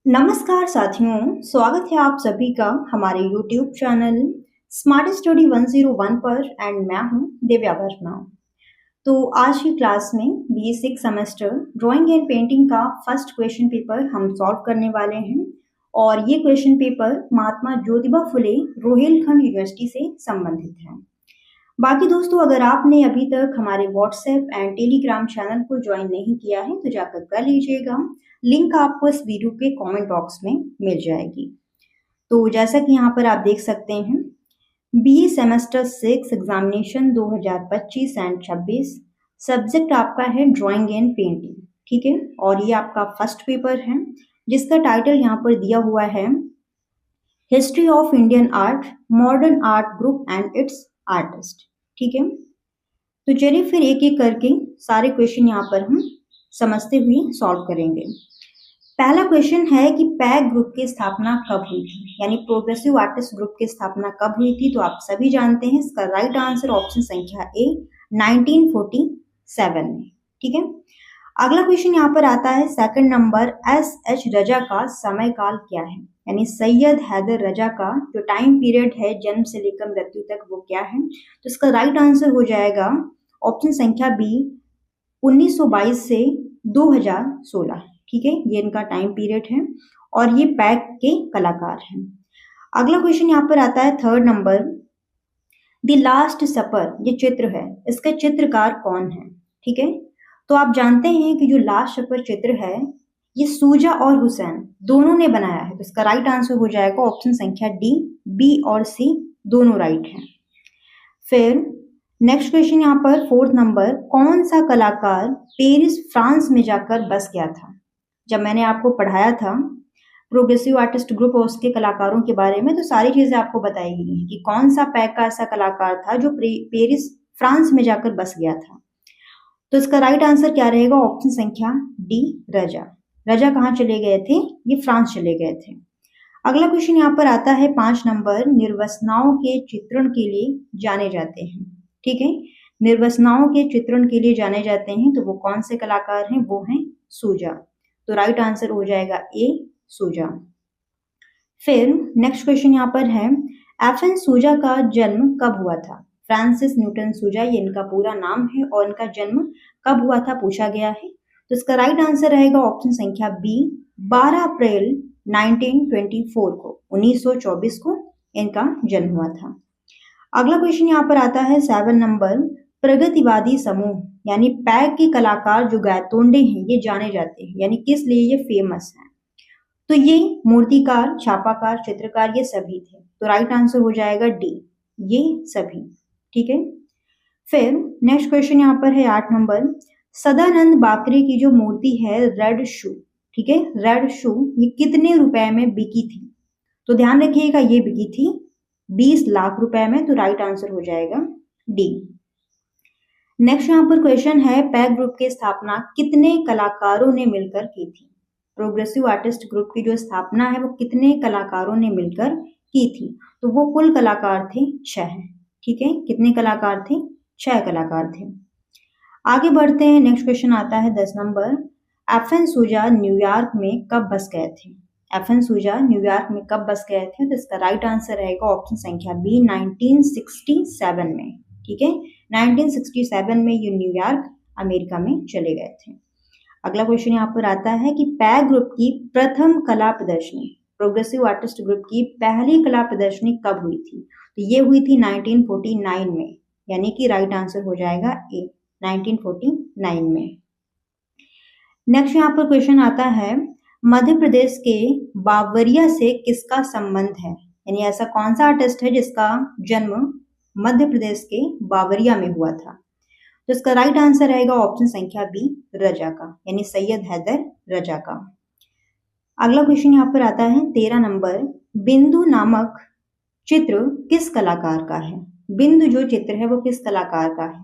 नमस्कार साथियों, स्वागत है आप सभी का हमारे YouTube चैनल स्मार्ट स्टडी 101 पर एंड मैं हूं दिव्या वर्मा। तो आज की क्लास में BA 6 semester drawing and painting का फर्स्ट क्वेश्चन पेपर हम सॉल्व करने वाले हैं और ये question paper Mahatma Jyotiba Phule Rohilkhand university से संबंधित है। बाकी दोस्तों, अगर आपने अभी तक हमारे व्हाट्सएप एंड टेलीग्राम चैनल को ज्वाइन नहीं किया है तो जाकर कर लीजिएगा। लिंक आपको इस वीडियो के कमेंट बॉक्स में मिल जाएगी। तो जैसा कि यहाँ पर आप देख सकते हैं, BA semester 6 examination 2025 and 26 subject आपका है ड्राइंग एंड पेंटिंग, ठीक है। और ये आपका फर्स्ट पेपर है जिसका टाइटल यहाँ पर दिया हुआ है history of Indian art, modern art group and it's artist, ठीक है। तो चलिए फिर एक एक करके सारे क्वेश्चन यहाँ पर हम समझते हुए सॉल्व करेंगे। पहला क्वेश्चन है कि पैग ग्रुप की स्थापना कब हुई थी, यानी प्रोग्रेसिव आर्टिस्ट ग्रुप की स्थापना कब हुई थी। तो आप सभी जानते हैं इसका राइट आंसर ऑप्शन संख्या ए 1947 में, ठीक है। अगला क्वेश्चन यहाँ पर आता है सेकंड नंबर, SH रजा का समय काल क्या है, यानी सैयद हैदर रजा का जो टाइम पीरियड है जन्म से लेकर मृत्यु तक वो क्या है। तो इसका राइट आंसर हो जाएगा ऑप्शन संख्या बी 1922 से 2016, ठीक है। ये इनका टाइम पीरियड है और ये पैग के कलाकार हैं। अगला क्वेश्चन यहाँ पर आता है थर्ड नंबर, द लास्ट सपर, ये चित्र है, इसका चित्रकार कौन है, ठीक है। तो आप जानते हैं कि जो लास्ट सपर चित्र है ये सूजा और हुसैन दोनों ने बनाया है। तो इसका राइट आंसर हो जाएगा ऑप्शन संख्या डी, बी और सी दोनों राइट हैं। फिर नेक्स्ट क्वेश्चन यहाँ पर फोर्थ नंबर, कौन सा कलाकार पेरिस फ्रांस में जाकर बस गया था। जब मैंने आपको पढ़ाया था प्रोग्रेसिव आर्टिस्ट ग्रुप और उसके कलाकारों के बारे में तो सारी चीजें आपको बताई गई हैं कि कौन सा पैग का ऐसा कलाकार था जो पेरिस फ्रांस में जाकर बस गया था। तो इसका राइट आंसर क्या रहेगा, ऑप्शन संख्या डी, रजा। रजा कहाँ चले गए थे, ये फ्रांस चले गए थे। अगला क्वेश्चन यहाँ पर आता है 5 नंबर, निर्वसनाओं के चित्रण के लिए जाने जाते हैं, ठीक है। निर्वसनाओं के चित्रण के लिए जाने जाते हैं तो वो कौन से कलाकार हैं, वो हैं सूजा। तो राइट आंसर हो जाएगा ए, सूजा। फिर नेक्स्ट क्वेश्चन यहाँ पर है, FN सूजा का जन्म कब हुआ था। फ्रांसिस न्यूटन सूजा ये इनका पूरा नाम है और इनका जन्म कब हुआ था पूछा गया है। तो इसका राइट आंसर रहेगा ऑप्शन संख्या बी 12 अप्रैल 1924 को, 1924 को इनका जन्म हुआ था। अगला क्वेश्चन यहाँ पर आता है 7 नंबर, प्रगतिवादी समूह यानी पैग के कलाकार जो गायतोंडे हैं ये जाने जाते हैं, यानी किस लिए ये फेमस हैं। तो ये मूर्तिकार, छापाकार, चित्रकार ये सभी थे। तो राइट आंसर हो जाएगा डी, ये सभी, ठीक है। फिर नेक्स्ट क्वेश्चन यहाँ पर है 8 नंबर, सदानंद बाकरे की जो मूर्ति है रेड शू, ठीक है, रेड शू ये कितने रुपए में बिकी थी। तो ध्यान रखिएगा ये बिकी थी 20 लाख रुपए में। तो राइट आंसर हो जाएगा डी। नेक्स्ट यहाँ पर क्वेश्चन है, पैग ग्रुप की स्थापना कितने कलाकारों ने मिलकर की थी। प्रोग्रेसिव आर्टिस्ट ग्रुप की जो स्थापना है वो कितने कलाकारों ने मिलकर की थी। तो वो कुल कलाकार थे 6, ठीक है। कितने कलाकार थे, 6 कलाकार थे। आगे बढ़ते हैं, नेक्स्ट क्वेश्चन आता है 10 नंबर, FN सूजा न्यूयॉर्क में कब बस गए थे। FN सूजा न्यूयॉर्क में कब बस गए थे। तो इसका राइट आंसर रहेगा ऑप्शन संख्या बी 1967 में, ठीक है। 1967 में ये न्यूयॉर्क अमेरिका में चले गए थे। अगला क्वेश्चन यहाँ पर आता है कि पैग ग्रुप की प्रथम कला प्रदर्शनी, प्रोग्रेसिव आर्टिस्ट ग्रुप की पहली कला प्रदर्शनी कब हुई थी। तो ये हुई थी 1949 में, यानी कि राइट आंसर हो जाएगा ए, 1949 में। नेक्स्ट यहाँ पर क्वेश्चन आता है, मध्य प्रदेश के बावरिया से किसका संबंध है, यानी ऐसा कौन सा आर्टिस्ट है जिसका जन्म मध्य प्रदेश के बावरिया में हुआ था। तो इसका राइट आंसर रहेगा ऑप्शन संख्या बी, रजा का, यानी सैयद हैदर रजा का। अगला क्वेश्चन यहाँ पर आता है 13 नंबर, बिंदु नामक चित्र किस कलाकार का है। बिंदु जो चित्र है वो किस कलाकार का है।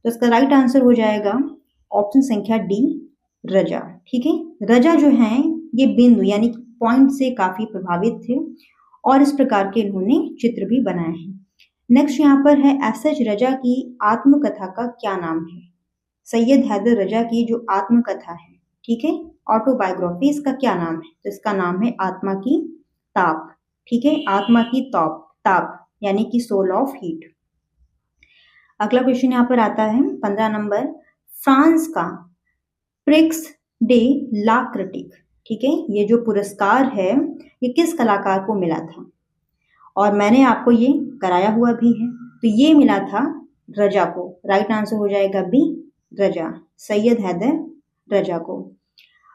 तो इसका राइट आंसर हो जाएगा ऑप्शन संख्या डी, रजा, ठीक है। रजा जो हैं ये बिंदु यानी पॉइंट से काफी प्रभावित थे और इस प्रकार के इन्होंने चित्र भी बनाए हैं। नेक्स्ट यहाँ पर है, SH रजा की आत्मकथा का क्या नाम है। सैयद हैदर रजा की जो आत्मकथा है, ठीक है, ऑटोबायोग्राफी, इसका क्या नाम है? तो इसका नाम है आत्मा की ताप। ठीक है, आत्मा की ताप यानी कि सोल ऑफ हीट। अगला क्वेश्चन यहाँ पर आता है 15 नंबर, फ्रांस का प्रिक्स डे ला क्रिटिक, ठीक है, ये जो पुरस्कार है ये किस कलाकार को मिला था? और मैंने आपको ये कराया हुआ भी है। तो ये मिला था रजा को। राइट आंसर हो जाएगा बी, रजा, सैयद हैदर रजा को।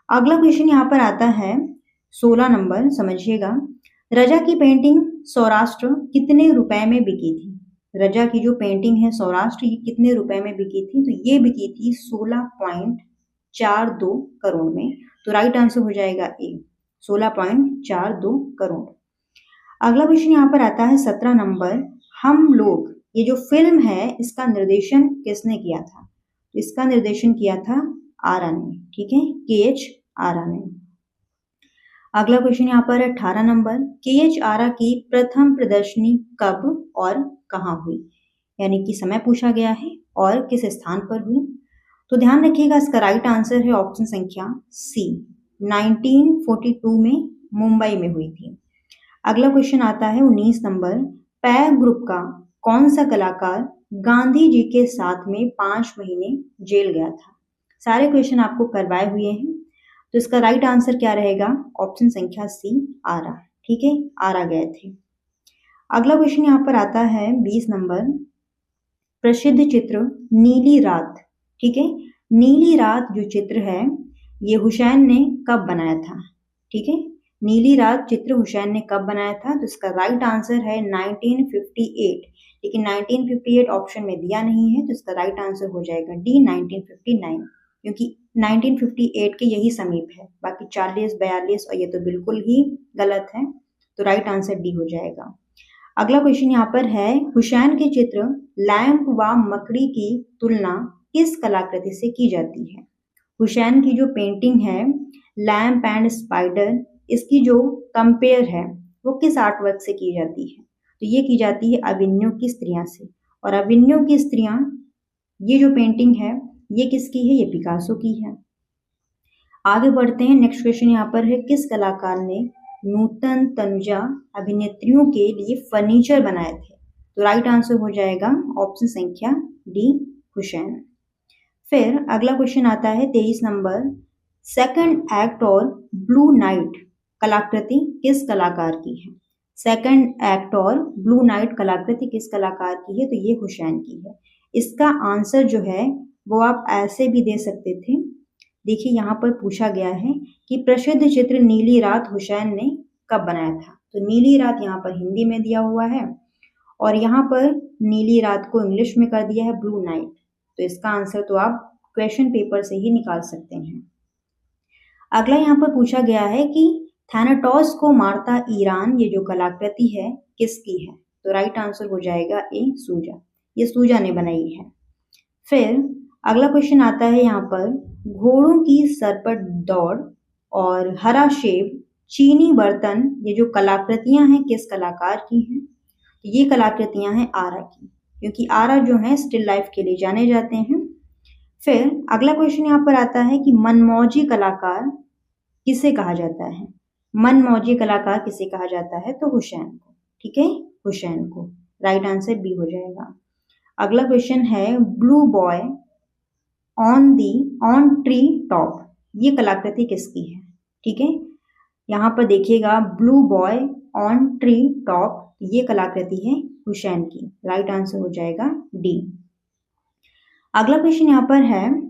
अगला क्वेश्चन यहाँ पर आता है 16 नंबर, समझिएगा। रजा की पेंटिंग सौराष्ट्र कितने रुपए में बिकी थी? रजा की जो पेंटिंग है सौराष्ट्र, ये कितने रुपए में बिकी थी? तो ये बिकी थी 16.42 करोड़ में। तो राइट आंसर हो जाएगा ए, 16.42 करोड़। अगला क्वेश्चन यहाँ पर आता है 17 नंबर, हम लोग, ये जो फिल्म है इसका निर्देशन किसने किया था? तो इसका निर्देशन किया था आरा ने, ठीक है, KH आरा ने। अगला क्वेश्चन यहाँ पर 18 नंबर, KH आरा की प्रथम प्रदर्शनी कब और कहाँ हुई? यानी कि समय पूछा गया है और किस स्थान पर हुई। तो ध्यान रखिएगा, इसका राइट आंसर है ऑप्शन संख्या सी, 1942 में मुंबई में हुई थी। अगला क्वेश्चन आता है 19 नंबर, पै ग्रुप का कौन सा कलाकार गांधी जी के साथ में 5 महीने जेल गया था? सारे क्वेश्चन आपको करवाए हुए हैं, तो इसका राइट आंसर क्या रहेगा? ऑप्शन संख्या सी, आरा, ठीक है, आरा गए थे। अगला क्वेश्चन यहाँ पर आता है 20 नंबर, प्रसिद्ध चित्र नीली रात, ठीक है, नीली रात जो चित्र है ये हुसैन ने कब बनाया था? ठीक है, नीली रात चित्र हुसैन ने कब बनाया था? तो इसका राइट आंसर है 1958, लेकिन 1958 ऑप्शन में दिया नहीं है, तो इसका राइट आंसर हो जाएगा डी, 1959, क्योंकि 1958 के यही समीप है, बाकी 40, 42 और ये तो बिल्कुल ही गलत है, तो राइट आंसर डी हो जाएगा। अगला क्वेश्चन यहाँ पर है, हुसैन के चित्र लैंप व मकड़ी की तुलना किस कलाकृति से की जाती है? हुसैन की जो पेंटिंग है लैंप एंड स्पाइडर, इसकी जो कंपेयर है वो किस आर्ट वर्क से की जाती है? तो ये की जाती है अभिन्यो की स्त्रियां से, और अभिन्यो की स्त्रियां, ये जो पेंटिंग है ये किसकी है? ये पिकासो की है। आगे बढ़ते हैं, नेक्स्ट क्वेश्चन यहाँ पर है, किस कलाकार ने नूतन तनुजा अभिनेत्रियों के लिए फर्नीचर बनाए थे? तो राइट आंसर हो जाएगा ऑप्शन संख्या डी, हुसैन। फिर अगला क्वेश्चन आता है 23 नंबर, सेकंड एक्ट और ब्लू नाइट कलाकृति किस कलाकार की है? सेकंड एक्ट और ब्लू नाइट कलाकृति किस कलाकार की है? तो ये हुसैन की है। इसका आंसर जो है वो आप ऐसे भी दे सकते थे, देखिए यहाँ पर पूछा गया है कि प्रसिद्ध चित्र नीली रात हुसैन ने कब बनाया था? तो नीली रात यहाँ पर हिंदी में दिया हुआ है और यहाँ पर नीली रात को इंग्लिश में कर दिया है ब्लू नाइट, तो इसका आंसर तो आप क्वेश्चन पेपर से ही निकाल सकते हैं। अगला यहाँ पर पूछा गया है कि थैनाटोस को मारता ईरान, ये जो कलाकृति है किसकी है? तो राइट आंसर हो जाएगा ए, सूजा, ये सूजा ने बनाई है। फिर अगला क्वेश्चन आता है यहाँ पर, घोड़ों की सर पर दौड़ और हरा शेप चीनी बर्तन, ये जो कलाकृतियां हैं किस कलाकार की हैं? ये कलाकृतियां हैं आरा की, क्योंकि आरा जो है स्टिल लाइफ के लिए जाने जाते हैं। फिर अगला क्वेश्चन यहाँ पर आता है कि मनमौजी कलाकार किसे कहा जाता है? मनमौजी कलाकार किसे कहा जाता है? तो हुसैन को, ठीक है, हुसैन को, राइट आंसर बी हो जाएगा। अगला क्वेश्चन है, blue boy on tree top, ये कलाकृति किसकी है? ठीक है, यहाँ पर देखिएगा blue boy on tree top, ये कलाकृति है हुसैन की, राइट आंसर हो जाएगा डी। अगला क्वेश्चन यहाँ पर है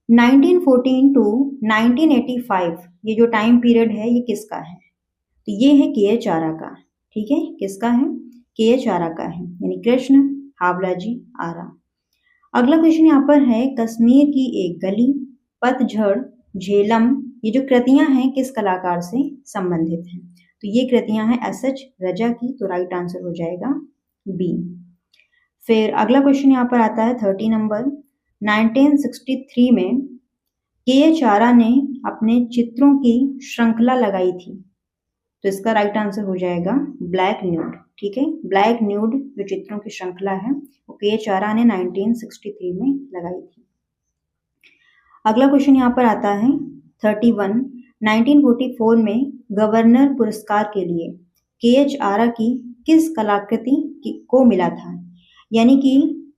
1914 टू 1985, ये जो टाइम पीरियड है ये किसका है? तो ये है KH आरा का, ठीक है, किसका है? KH आरा का है, यानी कृष्ण हावलाजी आरा। अगला क्वेश्चन यहाँ पर है, कश्मीर की एक गली, पतझड़, झेलम, ये जो कृतियां हैं किस कलाकार से संबंधित हैं? तो ये कृतियां हैं SH रजा की, तो राइट आंसर हो जाएगा बी। फिर अगला क्वेश्चन यहाँ पर आता है 30 नंबर, 1963 में KH आरा ने अपने चित्रों की श्रृंखला लगाई थी, तो इसका राइट आंसर हो जाएगा ब्लैक न्यूड, ठीक है, ब्लैक न्यूड जो चित्रों की श्रृंखला है वो KH आरा ने 1963 में लगाई थी। अगला क्वेश्चन यहाँ पर आता है 31 1944 में गवर्नर पुरस्कार के लिए के.एच. आरा की किस कलाकृति को मिला था? यानी कि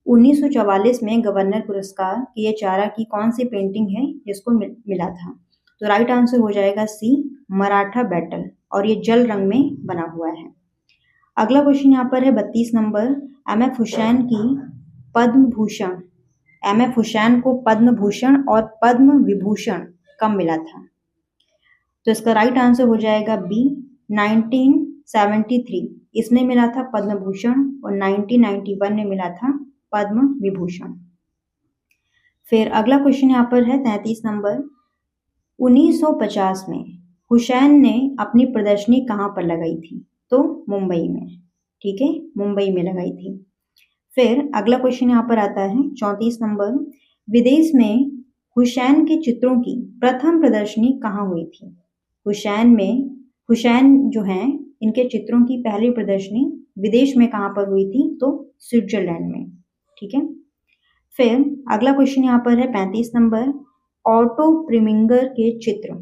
1944 में गवर्नर पुरस्कार के.एच. आरा की कौन सी पेंटिंग है जिसको मिला था? तो राइट आंसर हो जाएगा सी, मराठा बैटल, और ये जल रंग में बना हुआ है। अगला क्वेश्चन यहाँ पर है 32 नंबर, एम.एफ. हुसैन की पद्म भूषण, एम.एफ. हुसैन को पद्म भूषण और पद्म विभूषण कब मिला था? तो इसका राइट आंसर हो जाएगा बी, 1973 इसमें मिला था पद्म भूषण, और 1991 में मिला था पद्म विभूषण। फिर अगला क्वेश्चन यहाँ पर है 33 नंबर, 1950 में हुसैन ने अपनी प्रदर्शनी कहाँ पर लगाई थी? तो मुंबई में, ठीक है, मुंबई में लगाई थी। फिर अगला क्वेश्चन यहाँ पर आता है 34 नंबर, विदेश में हुसैन के चित्रों की प्रथम प्रदर्शनी कहाँ हुई थी? हुसैन जो हैं इनके चित्रों की पहली प्रदर्शनी विदेश में कहाँ पर हुई थी? तो स्विट्जरलैंड में, ठीक है। फिर अगला क्वेश्चन यहाँ पर है 35 नंबर, ऑटो प्रीमिंगर के चित्र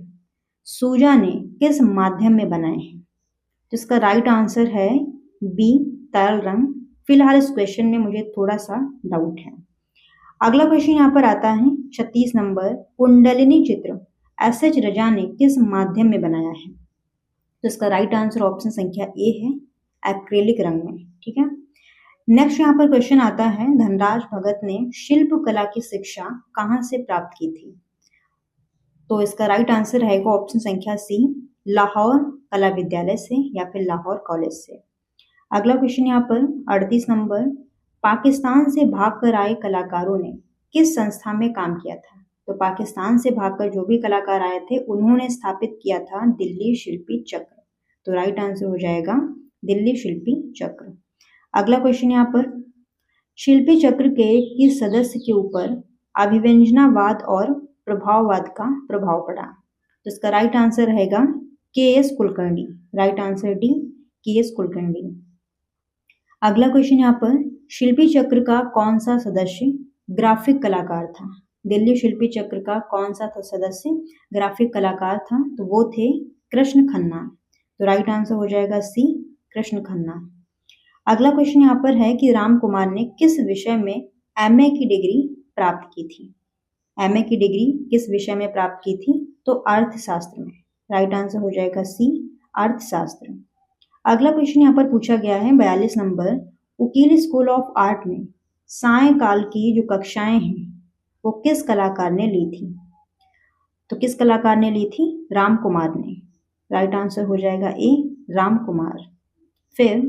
सूजा ने किस माध्यम में बनाए हैं? तो इसका राइट आंसर है बी, तरल रंग। फिलहाल इस क्वेश्चन में मुझे थोड़ा सा डाउट है। अगला क्वेश्चन यहाँ पर आता है 36 नंबर, कुंडलिनी चित्र एस.एच. रजा ने किस माध्यम में बनाया है? तो इसका राइट आंसर ऑप्शन संख्या ए है, एक्रेलिक रंग में, ठीक है। नेक्स्ट यहाँ पर क्वेश्चन आता है, धनराज भगत ने शिल्प कला की शिक्षा कहाँ से प्राप्त की थी? तो इसका राइट आंसर रहेगा ऑप्शन संख्या सी, लाहौर कला विद्यालय से या फिर लाहौर कॉलेज से। अगला क्वेश्चन यहाँ पर 38 नंबर, पाकिस्तान से भागकर आए कलाकारों ने किस संस्था में काम किया था? तो पाकिस्तान से भागकर जो भी कलाकार आए थे उन्होंने स्थापित किया था दिल्ली शिल्पी चक्र। तो राइट आंसर हो जाएगा दिल्ली शिल्पी चक्र। अगला क्वेश्चन यहाँ पर, शिल्पी चक्र के किस सदस्य के ऊपर अभिव्यंजनावाद और प्रभाववाद का प्रभाव पड़ा? तो इसका राइट आंसर रहेगा KS. Kulkarni, right answer D, KS. Kulkarni. अगला क्वेश्चन यहाँ पर, शिल्पी चक्र का कौन सा सदस्य ग्राफिक कलाकार था? दिल्ली शिल्पी चक्र का कौन सा सदस्य ग्राफिक कलाकार था? तो वो थे कृष्ण खन्ना। तो राइट आंसर हो जाएगा सी, कृष्ण खन्ना। अगला क्वेश्चन यहाँ पर है कि राम कुमार ने किस विषय में एमए की डिग्री प्राप्त की थी? एमए की डिग्री किस विषय में प्राप्त की थी? तो अर्थशास्त्र में, राइट आंसर हो जाएगा सी, अर्थशास्त्र। अगला क्वेश्चन यहाँ पर पूछा गया है 42 नंबर, उकील स्कूल ऑफ आर्ट में सायंकाल की जो कक्षाएं हैं वो किस कलाकार ने ली थी? तो किस कलाकार ने ली थी? राम कुमार ने, राइट आंसर हो जाएगा ए, राम कुमार। फिर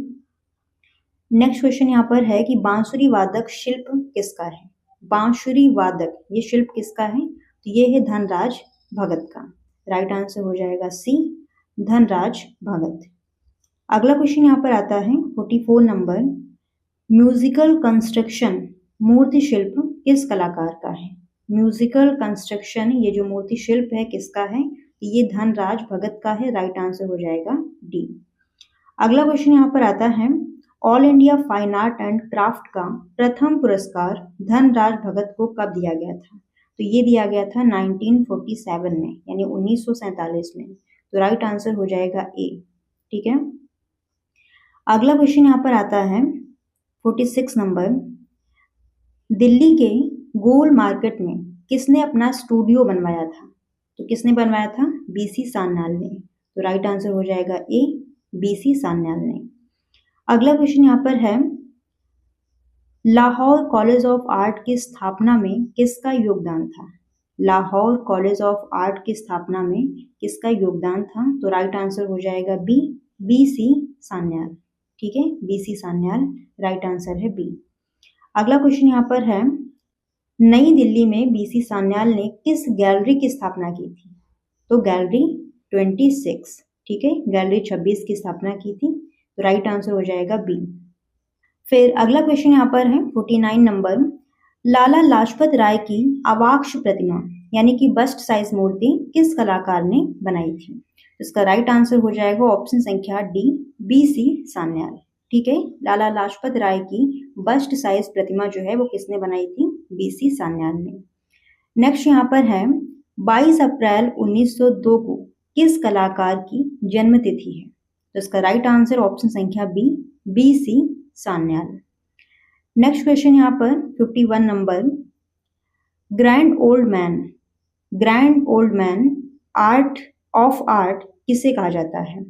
नेक्स्ट क्वेश्चन यहाँ पर है कि बांसुरी वादक शिल्प किसका है? बांसुरी वादक ये शिल्प किसका है? तो ये है धनराज भगत का, राइट आंसर हो जाएगा सी, धनराज भगत। अगला क्वेश्चन यहाँ पर आता है 44 नंबर, म्यूजिकल कंस्ट्रक्शन मूर्ति शिल्प किस कलाकार का है? म्यूजिकल कंस्ट्रक्शन ये जो मूर्ति शिल्प है किसका है? ये धनराज भगत का है, राइट आंसर हो जाएगा डी। अगला क्वेश्चन यहाँ पर आता है, all India fine art and craft का प्रथम पुरस्कार धनराज भगत को कब दिया गया था? तो ये दिया गया था 1947 में, यानी 1947 में। तो राइट आंसर हो जाएगा ए, ठीक है। अगला क्वेश्चन यहाँ पर आता है 46 नंबर, दिल्ली के गोल मार्केट में किसने अपना स्टूडियो बनवाया था? तो किसने बनवाया था? बीसी सान्याल ने। तो राइट आंसर हो जाएगा ए, बीसी सान्याल ने। अगला क्वेश्चन यहाँ पर है, लाहौर कॉलेज ऑफ आर्ट की स्थापना में किसका योगदान था? लाहौर कॉलेज ऑफ आर्ट की स्थापना में किसका योगदान था? तो राइट आंसर हो जाएगा बी, बीसी सान्याल, ठीक है, बीसी सान्याल, राइट आंसर है बी। अगला क्वेश्चन यहाँ पर है, नई दिल्ली में बीसी सान्याल ने किस गैलरी की स्थापना की थी? तो गैलरी 26, ठीक है, गैलरी 26 की स्थापना की थी। तो राइट आंसर हो जाएगा बी। फिर अगला क्वेश्चन यहाँ पर है 49 नंबर, लाला लाजपत राय की अवाक्ष प्रतिमा यानी कि बस्ट साइज मूर्ति किस कलाकार ने बनाई थी? इसका राइट आंसर हो जाएगा ऑप्शन संख्या डी, बीसी सान्याल, ठीक है। लाला लाजपत राय की बस्ट साइज प्रतिमा जो है वो किसने बनाई थी? बीसी सान्याल ने। नेक्स्ट यहाँ पर है 22 अप्रैल 1902 को किस कलाकार की जन्म तिथि है? तो इसका राइट आंसर ऑप्शन संख्या B, BC Sanyal. Next question यहाँ पर 51 number, grand old man art किसे कहा जाता है?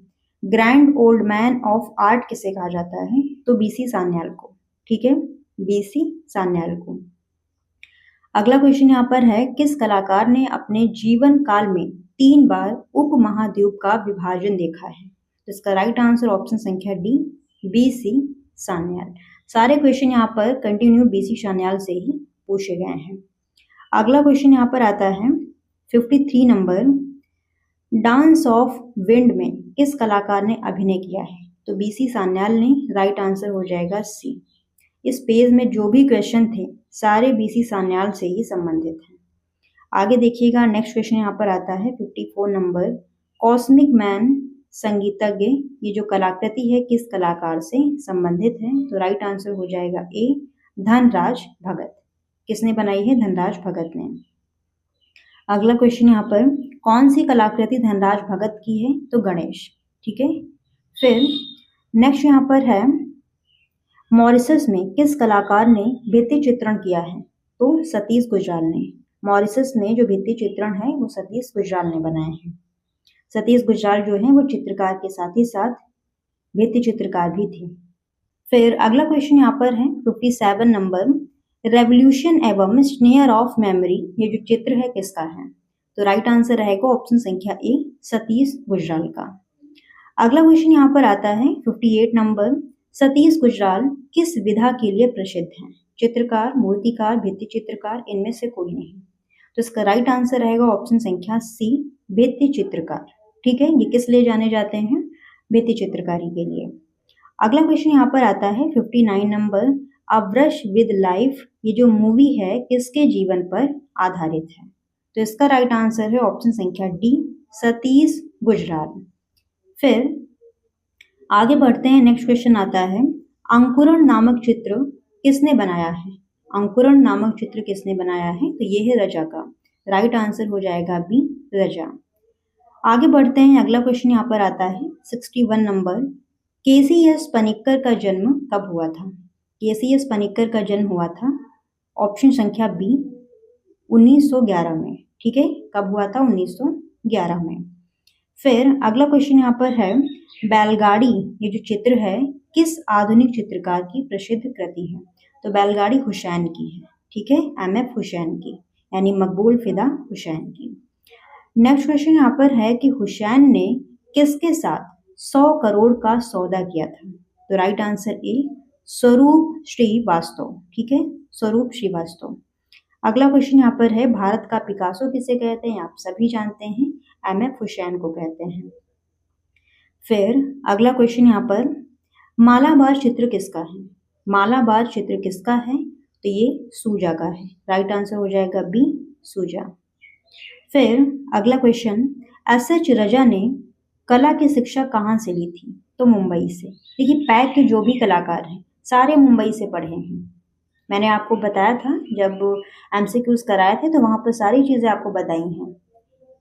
Grand old man of art किसे कहा जाता है? तो BC सान्याल को। ठीक है, BC सान्याल को। अगला क्वेश्चन यहाँ पर है, किस कलाकार ने अपने जीवन काल में 3 बार उपमहाद्वीप का विभाजन देखा है? तो इसका राइट आंसर ऑप्शन संख्या डी, BC सान्याल। सारे क्वेश्चन यहाँ पर कंटिन्यू BC सान्याल से ही पूछे गए हैं। अगला क्वेश्चन यहाँ पर आता है 53 नंबर, डांस ऑफ विंड में किस कलाकार ने अभिनय किया है? तो BC सान्याल ने। राइट आंसर हो जाएगा सी। इस पेज में जो भी क्वेश्चन थे सारे BC सान्याल से ही संबंधित हैं। आगे देखिएगा, नेक्स्ट क्वेश्चन यहाँ पर आता है 54 नंबर, कॉस्मिक मैन संगीतज्ञ, ये जो कलाकृति है किस कलाकार से संबंधित है? तो राइट आंसर हो जाएगा ए, धनराज भगत। किसने बनाई है? धनराज भगत ने। अगला क्वेश्चन यहाँ पर, कौन सी कलाकृति धनराज भगत की है? तो गणेश। ठीक है, फिर नेक्स्ट यहाँ पर है, मॉरिशस में किस कलाकार ने भित्ति चित्रण किया है? तो सतीश गुजराल ने। मॉरिशस में जो भित्ति चित्रण है वो सतीश गुजराल ने बनाए हैं। सतीश गुजराल जो है वो चित्रकार के साथ ही साथ भित्ति चित्रकार भी थे। फिर अगला क्वेश्चन यहाँ पर है 57 नंबर, रेवोल्यूशन एवं स्नेयर ऑफ मेमोरी, ये जो चित्र है किसका है? तो राइट आंसर रहेगा ऑप्शन संख्या ए, सतीश गुजराल का। अगला क्वेश्चन यहाँ पर आता है 58 नंबर, सतीश गुजराल किस विधा के लिए प्रसिद्ध हैं? चित्रकार, मूर्तिकार, भित्ति चित्रकार, इनमें से कोई नहीं। तो इसका राइट आंसर रहेगा ऑप्शन संख्या सी, भित्ति चित्रकार। ठीक है, ये किस लिए जाने जाते हैं? भित्ति चित्रकारी के लिए। अगला क्वेश्चन यहाँ पर आता है 59 number, a brush with life, ये जो मूवी है किसके जीवन पर आधारित है? तो इसका राइट आंसर है ऑप्शन संख्या डी, सतीश गुजराल। फिर आगे बढ़ते हैं, नेक्स्ट क्वेश्चन आता है, अंकुरण नामक चित्र किसने बनाया है? अंकुरण नामक चित्र किसने बनाया है? तो ये है रजा का। राइट आंसर हो जाएगा बी, रजा। आगे बढ़ते हैं, अगला क्वेश्चन यहाँ पर आता है 61 नंबर, KCS पनिक्कर का जन्म कब हुआ था? KCS पनिक्कर का जन्म हुआ था ऑप्शन संख्या बी, 1911 में। ठीक है, कब हुआ था? 1911 में। फिर अगला क्वेश्चन यहाँ पर है, बैलगाड़ी, ये जो चित्र है किस आधुनिक चित्रकार की प्रसिद्ध कृति है? तो बैलगाड़ी हुसैन की है। ठीक है, MF हुसैन की, यानी मकबूल फिदा हुसैन की। नेक्स्ट क्वेश्चन यहाँ पर है कि हुसैन ने किसके साथ 100 करोड़ का सौदा किया था? तो राइट आंसर ए, स्वरूप श्रीवास्तव। ठीक है, स्वरूप श्रीवास्तव। अगला क्वेश्चन यहाँ पर है, भारत का पिकासो किसे कहते हैं? आप सभी जानते हैं, MF हुसैन को कहते हैं। फिर अगला क्वेश्चन यहाँ पर, मालाबार चित्र किसका है? मालाबार चित्र किसका है? तो ये सूजा का है। राइट आंसर हो जाएगा बी, सूजा। फिर अगला क्वेश्चन, SH रजा ने कला की शिक्षा कहाँ से ली थी? तो मुंबई से। देखिए, पैक के जो भी कलाकार हैं सारे मुंबई से पढ़े हैं। मैंने आपको बताया था जब MCQs कराए थे तो वहाँ पर सारी चीज़ें आपको बताई हैं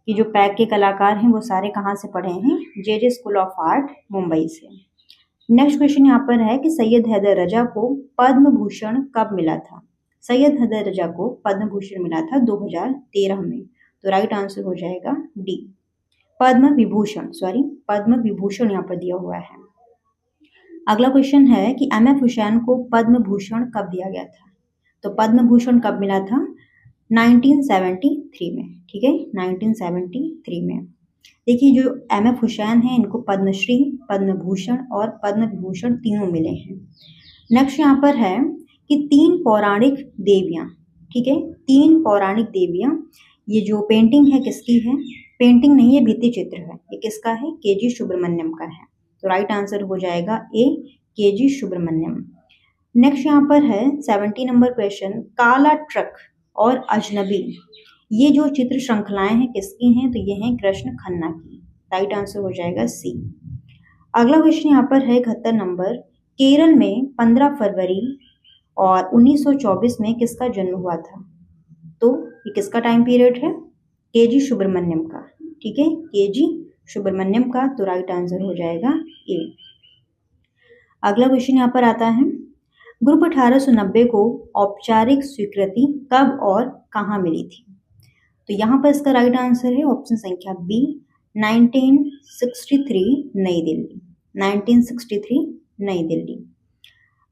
कि जो पैक के कलाकार हैं वो सारे कहाँ से पढ़े हैं? JJ school of art, Mumbai से। नेक्स्ट क्वेश्चन यहाँ पर है कि सैयद हैदर रजा को पद्म भूषण कब मिला था? सैयद हैदर रजा को पद्म भूषण मिला था 2013 में। तो राइट आंसर हो जाएगा डी, पद्म विभूषण यहाँ पर दिया हुआ है। अगला क्वेश्चन है कि MF हुसैन को पद्म भूषण कब दिया गया था? तो पद्म भूषण कब मिला था? 1973 में। ठीक है, 1973 में। देखिए, जो MF हुसैन है इनको पद्मश्री, पद्म भूषण और पद्म विभूषण तीनों मिले हैं। नेक्स्ट यहाँ पर है कि 3 पौराणिक देवियाँ। ठीक है, 3 पौराणिक देवियाँ, ये जो पेंटिंग है किसकी है? पेंटिंग नहीं है, भित्ति चित्र है। ये किसका है? KG सुब्रमण्यम का है। तो राइट आंसर हो जाएगा ए, KG सुब्रमण्यम। नेक्स्ट यहाँ पर है 70 नंबर क्वेश्चन, काला ट्रक और अजनबी, ये जो चित्र श्रृंखलाएं हैं किसकी हैं? तो ये हैं कृष्ण खन्ना की। राइट आंसर हो जाएगा सी। अगला क्वेश्चन यहाँ पर है 71 नंबर, केरल में 15 फरवरी और 1924 में किसका जन्म हुआ था? तो ये किसका टाइम पीरियड है? केजी सुब्रमण्यम का। ठीक है, केजी सुब्रमण्यम का, तो राइट आंसर हो जाएगा ए। अगला क्वेश्चन यहाँ पर आता है, ग्रुप 1890 को औपचारिक स्वीकृति कब और कहाँ मिली थी? तो यहाँ पर इसका राइट आंसर है ऑप्शन संख्या बी, 1963 नई दिल्ली। 1963 नई दिल्ली।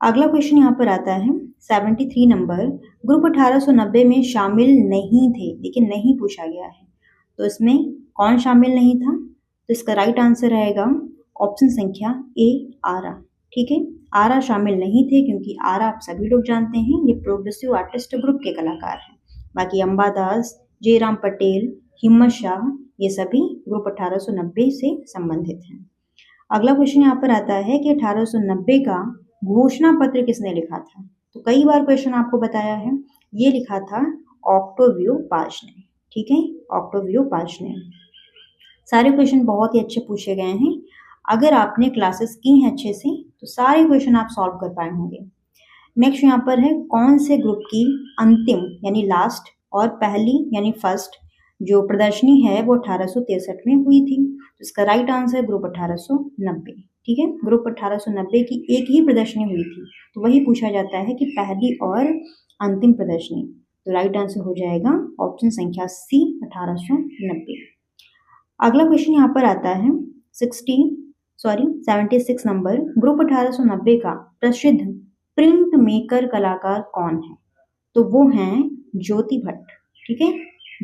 अगला क्वेश्चन यहाँ पर आता है 73 नंबर, ग्रुप 1890 में शामिल नहीं थे, लेकिन नहीं पूछा गया है, तो इसमें कौन शामिल नहीं था? तो इसका राइट आंसर रहेगा ऑप्शन संख्या ए, आरा। ठीक है, आरा शामिल नहीं थे, क्योंकि आरा आप सभी लोग जानते हैं ये प्रोग्रेसिव आर्टिस्ट ग्रुप के कलाकार हैं। बाकी अंबादास, जयराम पटेल, हिम्मत शाह, ये सभी ग्रुप 1890 से संबंधित हैं। अगला क्वेश्चन यहाँ पर आता है कि 1890 का घोषणा पत्र किसने लिखा था? तो कई बार क्वेश्चन आपको बताया है, ये लिखा था ऑक्टेवियो पाज ने। ठीक है, ऑक्टेवियो पाज ने। सारे क्वेश्चन बहुत ही अच्छे पूछे गए हैं। अगर आपने क्लासेस की हैं अच्छे से, तो सारे क्वेश्चन आप सॉल्व कर पाए होंगे। नेक्स्ट यहाँ पर है, कौन से ग्रुप की अंतिम यानी लास्ट और पहली यानी फर्स्ट जो प्रदर्शनी है वो 1863 में हुई थी? तो इसका राइट आंसर ग्रुप 1890। ठीक है, ग्रुप 1890 की एक ही प्रदर्शनी हुई थी, तो वही पूछा जाता है कि पहली और अंतिम प्रदर्शनी। तो राइट आंसर हो जाएगा ऑप्शन संख्या सी, 1890। अगला क्वेश्चन यहाँ पर आता है 76 नंबर, ग्रुप 1890 का प्रसिद्ध प्रिंट मेकर कलाकार कौन है? तो वो हैं ज्योति भट्ट। ठीक है,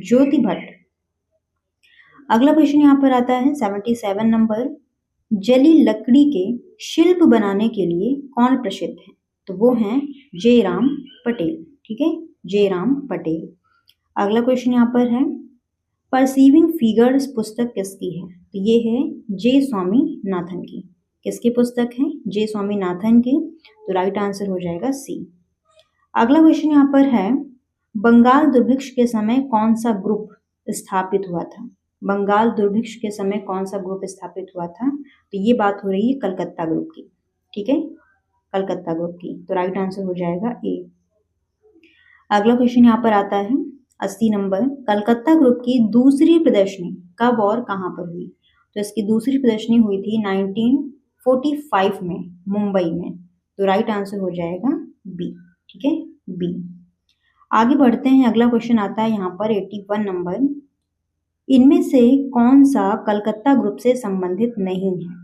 ज्योति भट्ट। अगला क्वेश्चन यहाँ पर आता है 77 नंबर, जली लकड़ी के शिल्प बनाने के लिए कौन प्रसिद्ध है? तो वो हैं जयराम पटेल। ठीक है, जयराम पटेल। अगला क्वेश्चन यहाँ पर है, परसीविंग फिगर्स पुस्तक किसकी है? तो ये है जे स्वामीनाथन की। किसकी पुस्तक है? जे स्वामीनाथन की। तो राइट आंसर हो जाएगा सी। अगला क्वेश्चन यहाँ पर है, बंगाल दुर्भिक्ष के समय कौन सा ग्रुप स्थापित हुआ था? बंगाल दुर्भिक्ष के समय कौन सा ग्रुप स्थापित हुआ था? तो ये बात हो रही है कलकत्ता ग्रुप की। ठीक है, कलकत्ता ग्रुप की। तो राइट आंसर हो जाएगा ए। अगला क्वेश्चन यहाँ पर आता है 80 नंबर, कलकत्ता ग्रुप की दूसरी प्रदर्शनी कब और कहाँ पर हुई? तो इसकी दूसरी प्रदर्शनी हुई थी 1945 में मुंबई में। तो राइट आंसर हो जाएगा बी। ठीक है, बी। आगे बढ़ते हैं। अगला क्वेश्चन आता है यहाँ पर 81 नंबर, इनमें से कौन सा कलकत्ता ग्रुप से संबंधित नहीं है?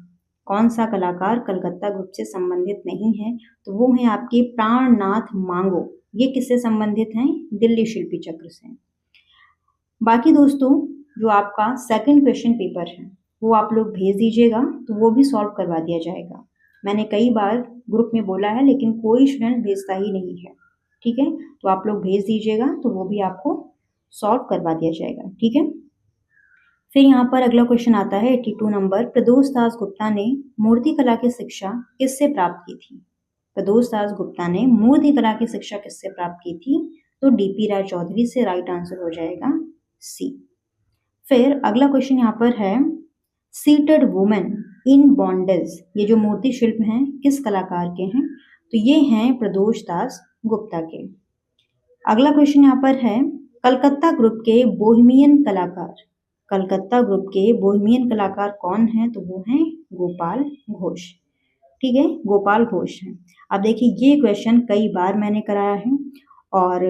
कौन सा कलाकार कलकत्ता ग्रुप से संबंधित नहीं है? तो वो है आपके प्राणनाथ मांगो। ये किससे संबंधित हैं? दिल्ली शिल्पी चक्र से। बाकी दोस्तों, जो आपका सेकंड क्वेश्चन पेपर है वो आप लोग भेज दीजिएगा, तो वो भी सॉल्व करवा दिया जाएगा। मैंने कई बार ग्रुप में बोला है, लेकिन कोई स्टूडेंट भेजता ही नहीं है। ठीक है, तो आप लोग भेज दीजिएगा, तो वो भी आपको सॉल्व करवा दिया जाएगा। ठीक है, फिर यहाँ पर अगला क्वेश्चन आता है 82 नंबर, प्रदोष दास गुप्ता ने मूर्ति कला की शिक्षा किससे प्राप्त की थी? प्रदोष दास गुप्ता ने मूर्ति कला की शिक्षा किससे प्राप्त की थी? तो डीपी राय चौधरी से। राइट आंसर हो जाएगा सी। फिर अगला क्वेश्चन यहाँ पर है, सीटेड वुमेन इन बॉन्डेज, ये जो मूर्ति शिल्प हैं किस कलाकार के हैं? तो ये हैं प्रदोष दास गुप्ता के। अगला क्वेश्चन यहाँ पर है, कलकत्ता ग्रुप के बोहेमियन कलाकार, कलकत्ता ग्रुप के बोहेमियन कलाकार कौन हैं? तो वो हैं गोपाल घोष। ठीक है, गोपाल घोष हैं। अब देखिए, ये क्वेश्चन कई बार मैंने कराया है, और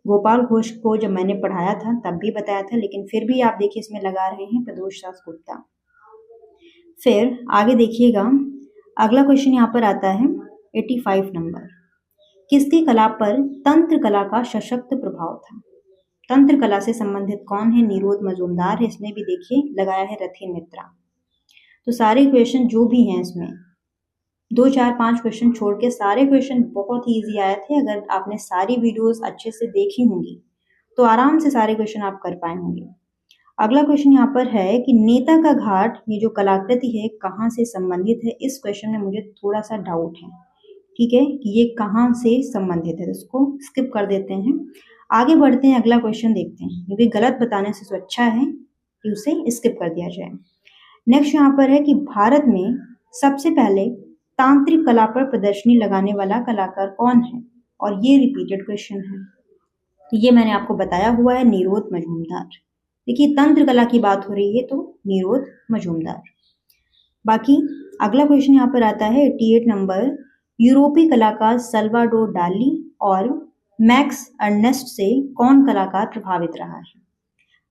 गोपाल घोष को जब मैंने पढ़ाया था तब भी बताया था, लेकिन फिर भी आप देखिए इसमें लगा रहे हैं प्रदोष दास गुप्ता। फिर आगे देखिएगा, अगला क्वेश्चन यहाँ पर आता है 85 नंबर, किसकी कला पर तंत्र कला का सशक्त प्रभाव था? तंत्र कला से संबंधित कौन है? निरोध मजूमदार है। इसमें भी देखिए लगाया है रथिन मित्रा। तो सारे क्वेश्चन जो भी हैं इसमें 2, 4, 5 क्वेश्चन छोड़ के सारे क्वेश्चन बहुत ही ईजी आए थे। अगर आपने सारी वीडियोस अच्छे से देखी होंगी तो आराम से सारे क्वेश्चन आप कर पाए होंगे। अगला क्वेश्चन यहाँ पर है कि नेता का घाट, ये जो कलाकृति है कहाँ से संबंधित है? इस क्वेश्चन में मुझे थोड़ा सा डाउट है। ठीक है, कि ये कहाँ से संबंधित है, इसको स्किप कर देते हैं। आगे बढ़ते हैं, अगला क्वेश्चन देखते हैं, क्योंकि गलत बताने से तो अच्छा है कि उसे स्किप कर दिया जाए। नेक्स्ट यहाँ पर है कि भारत में सबसे पहले तांत्रिक कला पर प्रदर्शनी लगाने वाला कलाकार कौन है? और ये रिपीटेड क्वेश्चन है, तो ये मैंने आपको बताया हुआ है, निरोध मजूमदार। देखिए तंत्र कला की बात हो रही है तो निरोध मजूमदार। बाकी अगला क्वेश्चन यहाँ पर आता है 88 नंबर, यूरोपीय कलाकार सल्वाडोर डाली और मैक्स अर्नेस्ट से कौन कलाकार प्रभावित रहा है?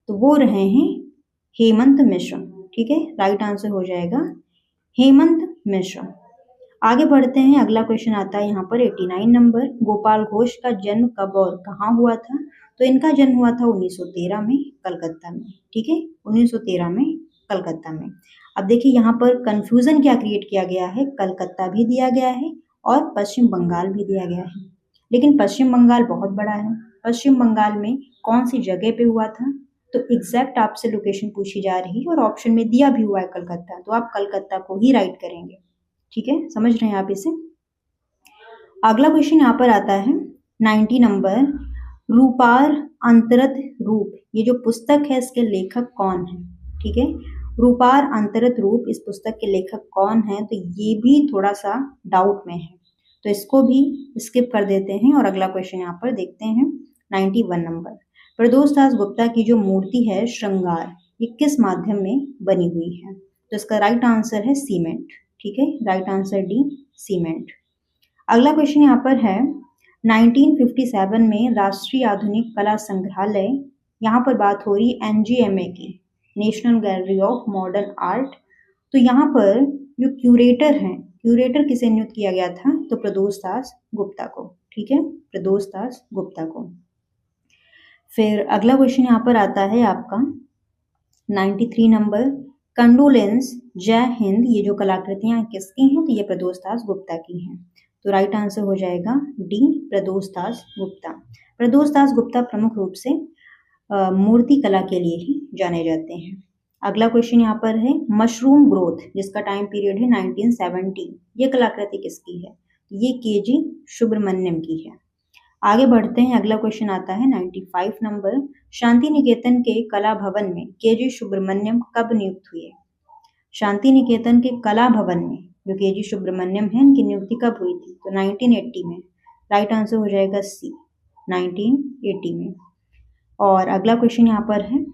तो वो रहे हैं हेमंत मिश्र। ठीक है, राइट आंसर हो जाएगा हेमंत मिश्र। आगे बढ़ते हैं, अगला क्वेश्चन आता है यहाँ पर 89 नंबर, गोपाल घोष का जन्म कब और कहाँ हुआ था? तो इनका जन्म हुआ था 1913 में कलकत्ता में। ठीक है, 1913 में कलकत्ता में। अब देखिए यहाँ पर कंफ्यूजन क्या क्रिएट किया गया है, कलकत्ता भी दिया गया है और पश्चिम बंगाल भी दिया गया है, लेकिन पश्चिम बंगाल बहुत बड़ा है। पश्चिम बंगाल में कौन सी जगह पे हुआ था? तो एग्जैक्ट आपसे लोकेशन पूछी जा रही है और ऑप्शन में दिया भी हुआ है कलकत्ता, तो आप कलकत्ता को ही राइट करेंगे। ठीक है, समझ रहे हैं आप इसे। अगला क्वेश्चन यहाँ पर आता है 90 नंबर, रूपार अंतरत रूप, ये जो पुस्तक है इसके लेखक कौन है? ठीक है, रूपार अंतरत रूप इस पुस्तक के लेखक कौन है? तो ये भी थोड़ा सा डाउट में है, तो इसको भी स्किप कर देते हैं और अगला क्वेश्चन यहाँ पर देखते हैं 91 नंबर, प्रदोष दास गुप्ता की जो मूर्ति है श्रृंगार, ये किस माध्यम में बनी हुई है? तो इसका राइट आंसर है सीमेंट। ठीक है, राइट आंसर डी सीमेंट। अगला क्वेश्चन यहाँ पर है 1957 में राष्ट्रीय आधुनिक कला संग्रहालय, यहाँ पर बात हो रही NGMA की, national gallery of modern art, तो यहाँ पर जो क्यूरेटर हैं, क्यूरेटर किसे नियुक्त किया गया था? तो प्रदोष दास गुप्ता को। ठीक है, प्रदोष दास गुप्ता को। फिर अगला क्वेश्चन यहाँ पर आता है आपका 93 नंबर, कंडोलेंस जय हिंद, ये जो कलाकृतियाँ किसकी हैं? तो ये प्रदोष दास गुप्ता की हैं, तो राइट आंसर हो जाएगा डी प्रदोष दास गुप्ता। प्रदोष दास गुप्ता प्रमुख रूप से मूर्ति कला के लिए ही जाने जाते हैं। अगला क्वेश्चन यहाँ पर है मशरूम ग्रोथ, जिसका टाइम पीरियड है 1970, ये कलाकृति किसकी है? ये KG सुब्रमण्यम की है। आगे बढ़ते हैं, अगला क्वेश्चन आता है 95 नंबर, शांति निकेतन के कला भवन में KG सुब्रमण्यम कब नियुक्त हुए? शांति निकेतन के कला भवन में जो KG सुब्रमण्यम है, इनकी नियुक्ति कब हुई थी? तो 1980 में। राइट आंसर हो जाएगा सी, 1980 में। और अगला क्वेश्चन यहाँ पर है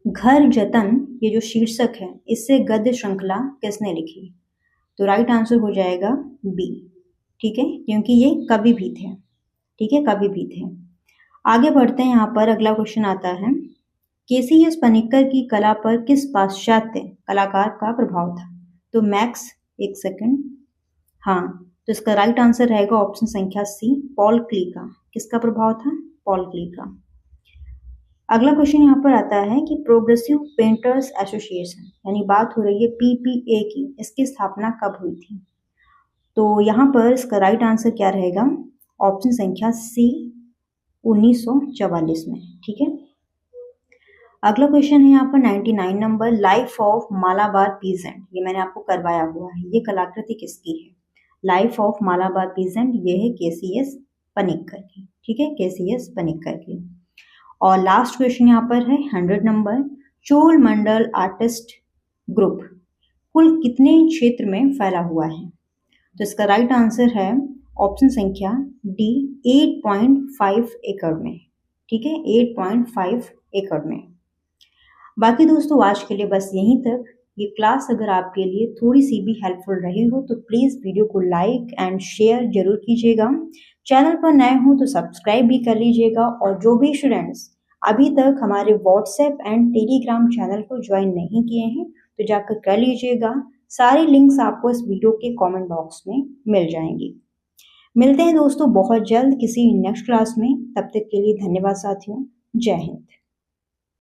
घर जतन, ये जो शीर्षक है इससे गद्य श्रृंखला किसने लिखी? तो राइट आंसर हो जाएगा बी। ठीक है, क्योंकि ये कवि भी थे। ठीक है, कवि भी थे। आगे बढ़ते हैं, यहाँ पर अगला क्वेश्चन आता है KCS पनिक्कर की कला पर किस पाश्चात्य कलाकार का प्रभाव था? तो मैक्स, एक सेकंड, हाँ, तो इसका राइट आंसर रहेगा ऑप्शन संख्या सी, पॉल क्ली का। किसका प्रभाव था? पॉल क्ली का। अगला क्वेश्चन यहाँ पर आता है कि प्रोग्रेसिव पेंटर्स एसोसिएशन, यानी बात हो रही है PPA की, इसकी स्थापना कब हुई थी? तो यहाँ पर इसका राइट आंसर क्या रहेगा? ऑप्शन संख्या सी, 1944 में। ठीक है, अगला क्वेश्चन है यहाँ पर 99 number, life of Malabar peasant, ये मैंने आपको करवाया हुआ है, ये कलाकृति किसकी है? लाइफ ऑफ मालाबार पीजेंट, ये है KCS पनिक्कर की। ठीक है, KCS पनिक्कर की। और लास्ट क्वेश्चन यहाँ पर है 100 नंबर, चोल मंडल आर्टिस्ट ग्रुप कुल कितने क्षेत्र में फैला हुआ है? तो इसका राइट आंसर है ऑप्शन संख्या डी, 8.5 एकड़ में। ठीक है, 8.5 एकड़ में। बाकी दोस्तों आज के लिए बस यहीं तक। ये क्लास अगर आपके लिए थोड़ी सी भी हेल्पफुल रही हो तो प्लीज़ वीडियो को लाइक एंड शेयर जरूर कीजिएगा। चैनल पर नए हो तो सब्सक्राइब भी कर लीजिएगा, और जो भी स्टूडेंट्स अभी तक हमारे व्हाट्सएप एंड टेलीग्राम चैनल को ज्वाइन नहीं किए हैं तो जाकर कर लीजिएगा। सारे लिंक्स आपको इस वीडियो के कमेंट बॉक्स में मिल जाएंगी। मिलते हैं दोस्तों बहुत जल्द किसी नेक्स्ट क्लास में, तब तक के लिए धन्यवाद साथियों, जय हिंद।